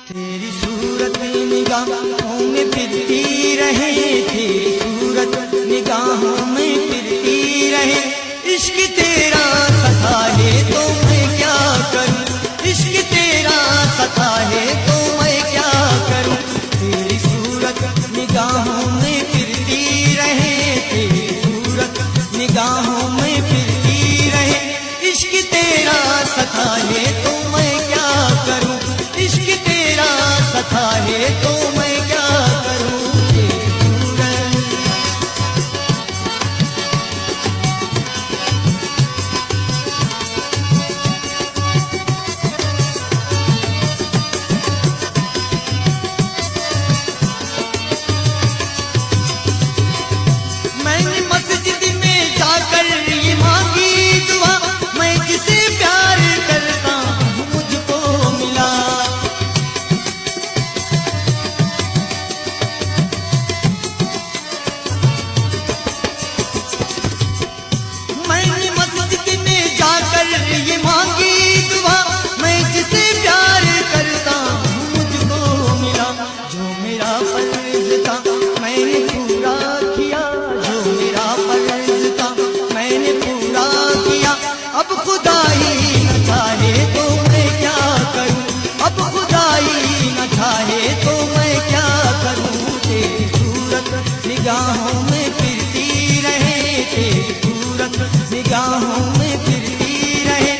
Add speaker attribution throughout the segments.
Speaker 1: तेरी सूरत निगाहों में फिरती रहे, तेरी सूरत निगाहों में फिरती रहे। इश्क तेरा सता है तो मैं क्या करूं, इश्क तेरा सता है तो मैं क्या करूं। तेरी सूरत निगाहों में फिरती रहे, तेरी सूरत निगाहों में फिरती रहे। इश्क तेरा सता है तो मैं क्या करूं, इश्क तेरा सता है तो मैं क्या करूं। तेरी सूरत मैंने मस्जिद में जाकर ये मांगी दुआ, मैं जिसे प्यार करता हूँ मुझको मिला। मैंने मस्जिद में जाकर ये मांगी दुआ, मैं जिसे प्यार करता हूँ मुझको मिला। जो मेरा फर्ज था मैंने पूरा किया, जो मेरा फर्ज था मैंने पूरा किया। अब खुदा ही न चाहे तो मैं क्या करूं, अब खुदा ही न चाहे तो मैं क्या करूं। तेरी सूरत निगाहों में फिरती रहे, तेरी सूरत निगाहों में फिरती रहे।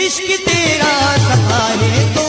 Speaker 1: इश्क तेरा सता है तो